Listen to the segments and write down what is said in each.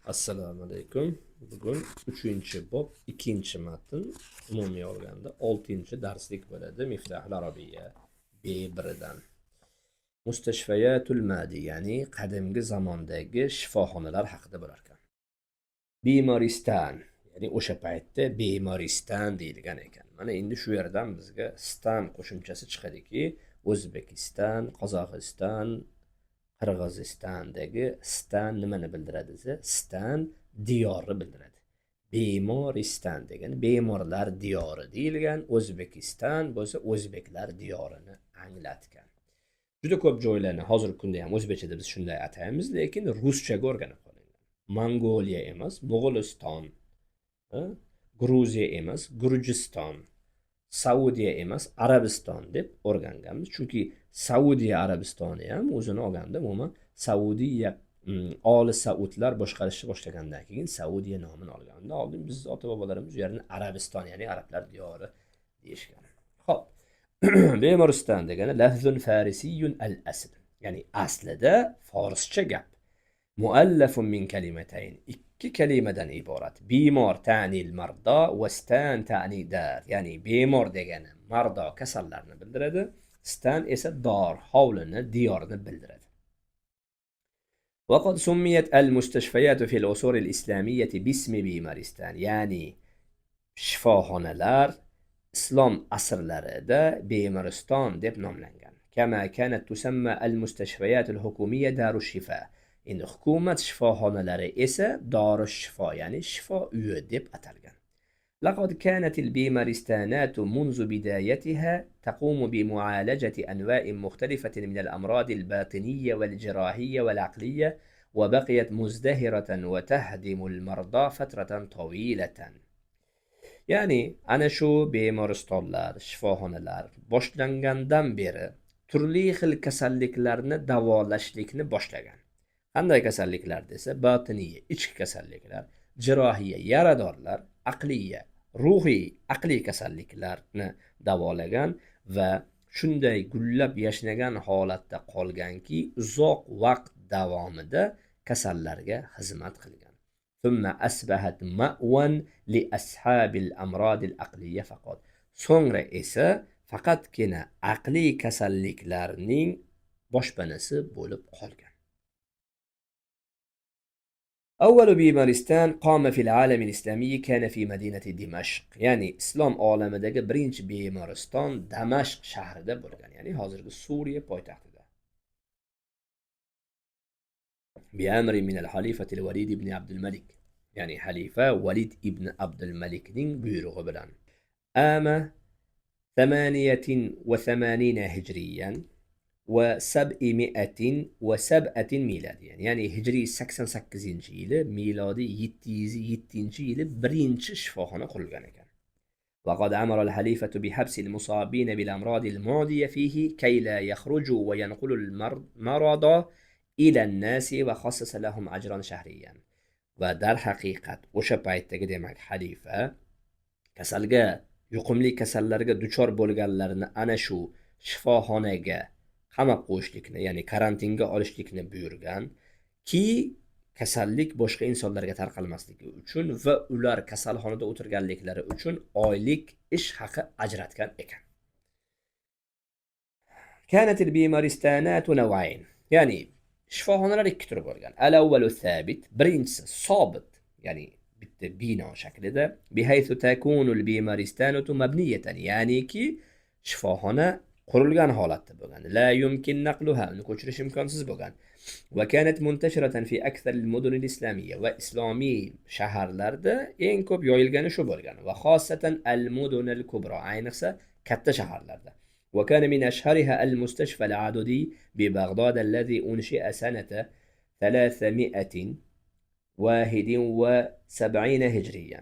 Assalomu alaykum. Bugun 3-bob 2-matn umumiy olganda 6-darslik bo'ladi. Miftahul Arabiyya B1dan. Mustashfayatul madi, ya'ni qadimgi zamondagi shifoxonalar haqida bo'lar ekan. Bemoristan, ya'ni o'sha paytda Bemoristan deyilgan ekan. Mana endi shu yerdan bizga stan qo'shimchasi chiqadiki, O'zbekiston, Qozog'iston, Qirg'izistondagi stan nimani bildiradi desa, stan diyorni bildiradi. Bemoriston degani bemorlar diyori deyilgan, O'zbekiston bo'lsa o'zbeklar diyorini anglatgan. Juda ko'p joylarni hozirgi kunda ham o'zbekchada biz shunday ataymiz, lekin ruschaga o'rganib qolingan. Mongoliya emas, Mo'g'uliston, Gruziya emas, Gurjiston, Saudiya emas, Arabiston deb o'rganganmiz. Chunki Saudiya Arabistoni ham o'zini olganda umuman Saudiya Oli Saudlar boshqarishni boshlagandan keyin Saudiya nomini olgan. Undan oldin biz ota-bobolarimiz u yerni Arabiston, ya'ni arablar diyori deyishgan. Xo'p. Bemoriston degani lafzun farisiyyun al-asl. Ya'ni aslida forscha gap. Muallafun min kalimatayn. Ikki kalimadan iborat. Bemor ta'nil marda va stan ta'ni dar. Ya'ni bemor degani mardo kasallarni bildiradi, stan esa dor, hovlini, diyorni bildiradi. وقد سميت المستشفيات في العصور الإسلامية باسم بيمارستان. يعني shifoxonalar islom asrlarida Bemoriston deb nomlangan. Kama kanat tusamma al-mustashfayat al-hukumiyya darushifa. Endi hukumat shifoxonalari esa darushifa, ya'ni shifo uyi deb atalgan. لقد كانت البيمارستانات منذ بدايتها تقوم بمعالجة أنواع مختلفة من الأمراض الباطنية والجراحية والعقلية، وبقيت مزدهرة وتهدم المرضى فترة طويلة. Yani ana shu bemoristonlar, shifoxonalar boshlangandan beri turli xil kasalliklarni davolashlikni boshlagan. Qanday kasalliklar desa, botiniya, ichki kasalliklar, jirohiya, yaradorlar, aqliya, ruhiy, aqliy kasalliklarni davolagan va shunday gullab yashnagan holatda qolganki, uzoq vaqt davomida kasallarga xizmat qilgan. ثم أصبحت مأوى لأصحاب الأمراض العقلية فقط. So'ngra esa faqatgina aqliy kasalliklarning boshpanasi bo'lib qolgan. أول بيمارستان قام في العالم الإسلامي كان في مدينة دمشق. يعني إسلام عالمidagi birinchi Bemoriston Damashq shahrida bo'lgan, ya'ni hozirgi Suriya poytaxtida. بأمر من الخليفة الوليد بن عبد الملك. يعني xalifa Valid ibn Abdulmalikning buyrug'i bilan. Ama 88 hijriyan va 707 miladiyan. Yani hijriy 88-yili, milodiy 707-yili birinchi shifoxona qurilgan ekan. وقد أمر الخليفة بحبس المصابين بالأمراض المعدية فيه كي لا يخرجوا وينقلوا المرض إلى الناس وخصص لهم أجرا شهريا. Va dar haqiqat o'sha paytdagi demak xalifa kasalga, yuqumli kasallarga duchor bo'lganlarni ana shu shifoxonaga qamab qo'yishlikni, ya'ni karantinga olishlikni buyurgan ki kasallik boshqa insonlarga tarqalmasligi uchun va ular kasalxonada o'tirganliklari uchun oylik ish haqi ajratgan ekan. كانت البيمارستانات نوعين. يعني shifoxonalar ikki tur bo'lgan. Al-awwalu thabit, birinchisi sobit, ya'ni bitta bino shaklida, bihaythu takunu al-bimaristonatu mabniyatan, ya'niki shifoxona qurilgan holatda bo'lgan. La yumkin naqluha, uni ko'chirish imkonsiz bo'lgan. Va kanat muntashiratan fi akthar al-mudun al-islamiyya, va islomiy shaharlarda eng ko'p yoyilgani shu bo'lgan. Va xossatan al-mudun al-kubra, ayniqsa katta shaharlarda. وكان من أشهرها المستشفى العددي ببغداد الذي أنشئ سنة 371 هجريا.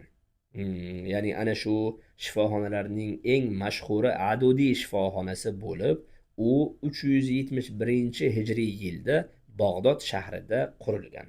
يعني أنا شو shifoxonalarning eng mashhuri Adudiy shifoxonasi bo'lib, u 371 yilda Bag'dod shahrida qurilgan.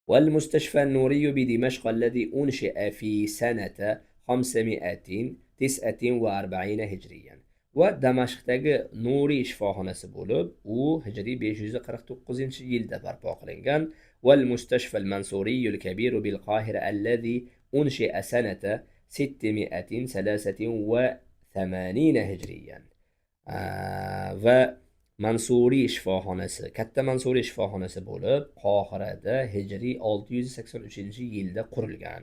والمستشفى النوري بدمشق الذي أنشئ في سنة 549 هجريا. va Damashqdagi Nuriy shifoxonasi bo'lib, u hijriy 549-yilda barpo qilingan والمستشفى المنصوري الكبير بالقاهرة الذي أنشئ سنة 683 هجريا. و Mansuriy shifoxonasi, katta Mansuriy shifoxonasi bo'lib, Qohirada hijriy 683-yilda qurilgan.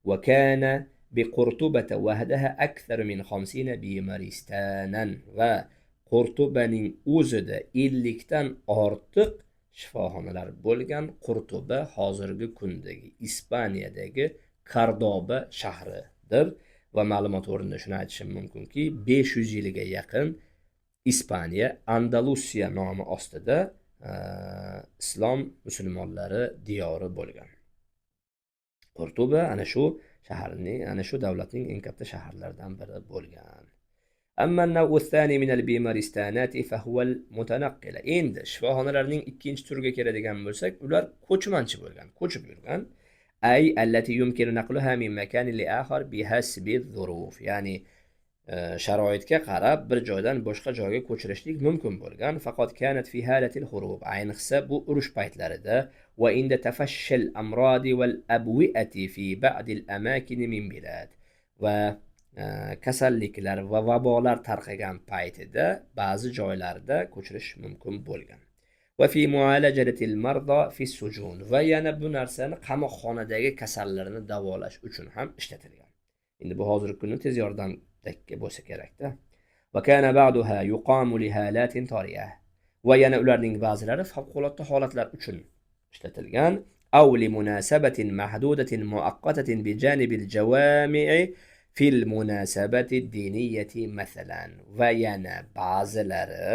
Va kana biqurtubata wahdaha akthar min 50 bimaristanan. Va Qurtubaning o'zida 50 dan ortiq shifoxonalar bo'lgan. Qurtuba hozirgi kundagi Ispaniyadagi Cordoba shahridir. Va ma'lumot o'rnida shuni aytishim mumkinki, 500 yilga yaqin Ispaniya Andalusiya nomi ostida islom musulmonlari diyori bo'lgan. Qurtuba ana shu shaharning, ana shu davlatning eng katta shaharlaridan biri bo'lgan. Amma an-naw'u ath-thani min al-bimaristanat fa huwa al-mutanaqqil. Endi shifoxonalarning ikkinchi turiga keladigan bo'lsak, ular ko'chmanchi bo'lgan, ko'chib yurgan. Ay allati yumkinu naqluha min makanin li akhar bihasbi adh-dhuruf. Ya'ni sharoitga qarab bir joydan boshqa joyga ko'chirishlik mumkin bo'lgan. Faqat kanat fi halatil hurub, ayniqsa bu urush paytlarida va inda tafashshal amrodi wal abwiati fi ba'd al amakin min bilad. Va kasalliklar va vabolar tarqagan paytida ba'zi joylarda ko'chirish mumkin bo'lgan. Va fi mualajatil marda fi sujun. Va yana bu narsani qamoqxonadagi kasallarni davolash uchun ham ishlatilgan. Endi bu hozirgi kunda tez yordam bo'lsa kerakda. Va kana ba'daha yuqamu li halatin tariyah. Va yana ularning ba'zilari favqulodda holatlar uchun ishlatilgan. Aw li munasabatin mahdudatin muaqqatatin bi janibil jawami'i fil munasabati diniyati masalan. Va yana ba'zilari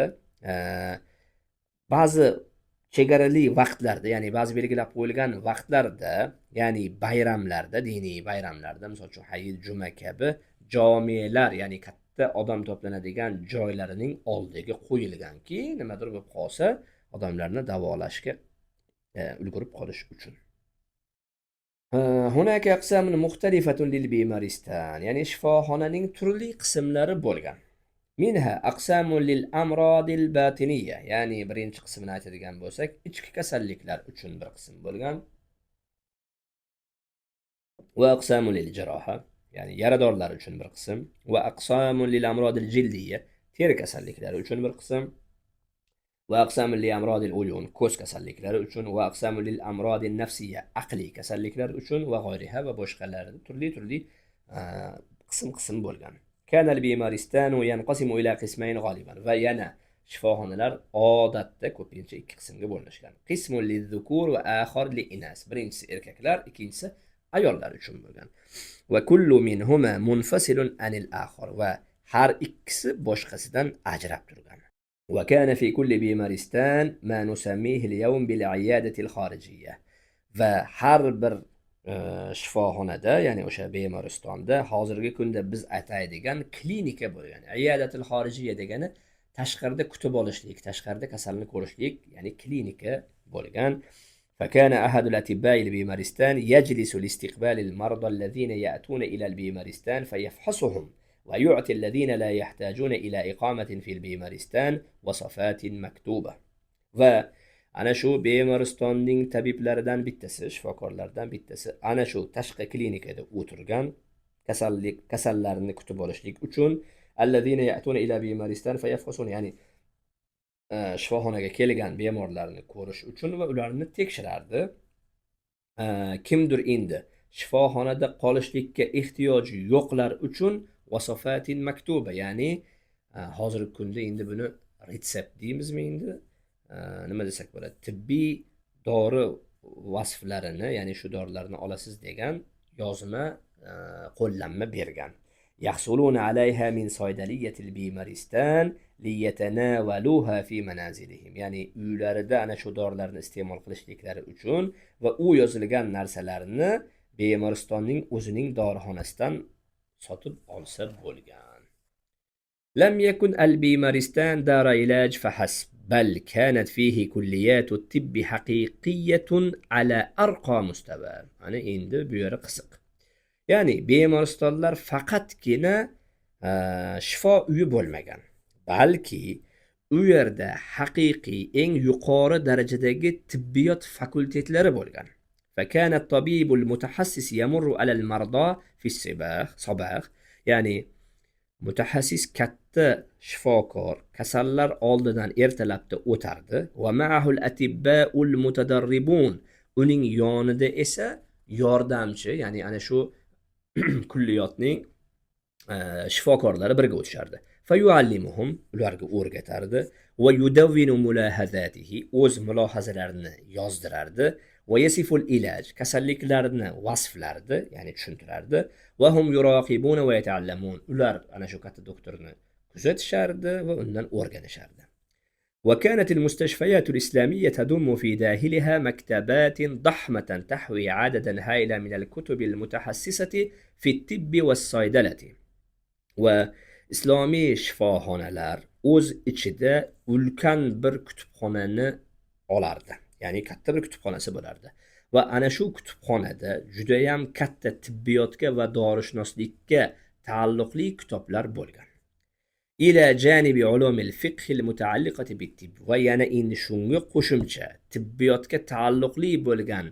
ba'zi chegarali vaqtlarda, ya'ni ba'zi belgilab qo'yilgan vaqtlarda, ya'ni bayramlarda, diniy bayramlarda, misol uchun hayit, juma kabi jomelar, ya'ni katta odam to'planadigan joylarining oldiga qo'yilganki, nimadir bo'lib qolsa, odamlarni davolashga ulgurib qolish uchun. Hunaka aqsamun muxtalifatun lil bimaristan, ya'ni shifoxonaning turli qismlari bo'lgan. Minha aqsamun lil amrodil batiniya, ya'ni birinchi qismini aytadigan bo'lsak, ichki kasalliklar uchun bir qism bo'lgan. Va aqsamun lil jaroha, ya'ni yaradorlar uchun bir qism. Va aqsamun lil amrodil jildiya, teri kasalliklari uchun bir qism. Va aqsamun lil amrodil uyun, ko'z kasalliklari uchun. Va aqsamun lil amrodil nafsiya, aqliy kasalliklar uchun. Va g'ayriha, va boshqalari turli qism bo'lgan. Kana al-bimaristanu yanqasimu ila qismayn g'aliban. Va yana shifoxonalar odatda ko'pincha ikki qismga bo'linishgan. Qismun liz-zukur va akhar li-inas. Birinchisi erkaklar, ikkinchisi ayollar uchun bo'lgan. Va kullu minhuma munfasilun anil akhar. Va har ikkisi boshqasidan ajrab turgan. Va kana fi kulli bimaristan ma nusammihi al-yawm bil-iyadati al-kharijiyya. Va har bir shifoxonada, ya'ni o'sha Bemoristonda hozirgi kunda biz ataydigan klinika bo'lgan. Iyadatul xorijiyya degani tashqarida kutib olishlik, tashqarida kasalni ko'rishlik, ya'ni klinika bo'lgan. فكان أحد الأطباء البيمارستان يجلس لاستقبال المرضى الذين يأتون إلى البيمارستان فيفحصهم ويعطي الذين لا يحتاجون إلى إقامة في البيمارستان وصفات مكتوبة. Ana shu Bemoristonning tabiblaridan bittasi, shifokorlardan bittasi ana shu tashqi klinikada o'tirgan, kasallarni kutib olishlik uchun allazina ya'tuna ila Bemoriston fayafhasun, ya'ni shifoxonaga kelgan bemorlarni ko'rish uchun va ularni tekshirardi. Kimdir endi shifoxonada qolishlikka ehtiyoji yo'qlar uchun vasofatin maktuba, ya'ni hozirgi kunda endi buni retsept deymizmi endi? Nima desak bo'ladi, tibbiy dori vasflarini, ya'ni shu dorilarni olasiz degan yozma qo'llanma bergan. Yahsuluna alayha min soydaliyatil bimaristan liyatanawaluha fi manazilihim, ya'ni uylarida ana shu dorilarni iste'mol qilishliklari uchun va u yozilgan narsalarni Bemoristonning o'zining dorixonasidan sotib olsa bo'lgan. Lam yakun al-Bimaristan dara ilaj fahasb. بل كانت فيه كليات الطب حقيقية على أرقى مستوى. أنا endi bu yeri qiziq. Ya'ni Bemoristonlar faqatgina shifo uyi bo'lmagan, balki u yerda haqiqiy eng yuqori darajadagi tibbiyot fakultetlari bo'lgan. فكان الطبيب المتحسس يمر على المرضى في صباح ya'ni mutaxassis katta shifokor kasallar oldidan ertalabda o'tardi va ma'ahul atibba'ul mutadarribun, uning yonida esa yordamchi, ya'ni ana shu kulliyotning shifokorlari birga o'tishardi. Fayuallimuhum, ularga o'rgatardi, va yudawwinu mulahazatihi, o'z mulohazalarini yozdirardi, va yasiful ilaj, kasalliklarni vasflardi, ya'ni tushuntirardi, va hum yuraqibuna va yata'allamun, ular ana shu katta doktorni kuzatishardi va undan o'rganishardi. وكانت المستشفيات الإسلامية تضم في داخلها مكتبات ضخمة تحوي عددا هائلا من الكتب المتخصصة في الطب والصيدلة. وإسلامي shifoxonalar o'z ichida ulkan bir kutubxonani olardi. Ya'ni katta bir kutubxonasi bo'lardi. Va ana shu kutubxonada juda ham katta tibbiyotga va dorishunoslikka taalluqli kitoblar bo'lgan. إلى جانب علوم الفقه المتعلقة بالطب، va yana endi shunga qo'shimcha tibbiyotga taalluqli bo'lgan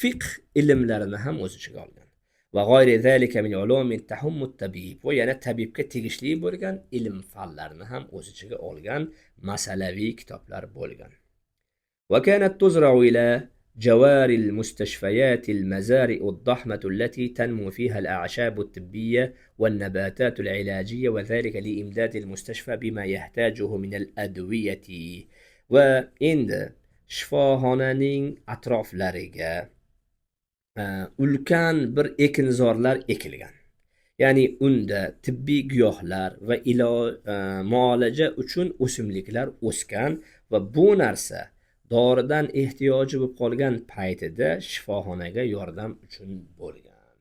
fiqh ilmlarini ham o'z ichiga olgan. Va g'ayri zalika min ulumin tahummu tabib, va yana tabibga tegishli bo'lgan ilm fanlarni ham o'z ichiga olgan masalaviy kitoblar bo'lgan. وكانت تزرع إلى جوار المستشفيات المزارع الضخمة التي تنمو فيها الأعشاب الطبية والنباتات العلاجية، وذلك لإمداد المستشفى بما يحتاجه من الأدوية. وإند shifoxonaning atroflariga ulkan bir ekinzorlar ekilgan. Ya'ni unda tibbiy giyohlar va muolaja uchun o'simliklar o'sgan va bu narsa doridan ehtiyoji bo'lib qolgan paytida shifoxonaga yordam uchun bo'lgan.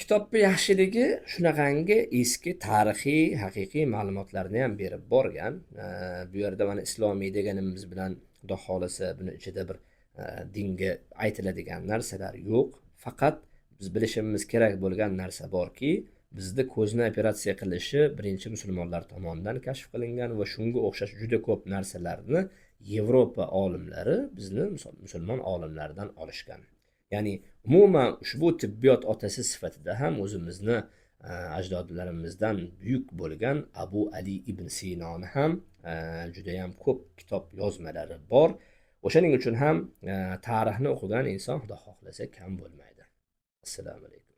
Kitobni yaxshiligi shunaqangi eski tarixiy, haqiqiy ma'lumotlarni ham berib borgan. Bu yerda mana islomiy deganimiz bilan Xudo xolisa buni ichida bir dinga aytiladigan narsalar yo'q. Faqat biz bilishimiz kerak bo'lgan narsa borki, bizda ko'zni operatsiya qilishi birinchi musulmonlar tomonidan kashf qilingan va shunga o'xshash juda ko'p narsalarni Yevropa olimlari bizni musulmon olimlardan olishgan. Ya'ni umuman ushbu tibbiyot otasi sifatida ham o'zimizni ajdodlarimizdan buyuk bo'lgan Abu Ali ibn Sinoni ham juda ham ko'p kitob yozmalari bor. O'shaning uchun ham tarixni o'qigan inson Xudo xohlasa kam bo'lmaydi. Assalomu alaykum.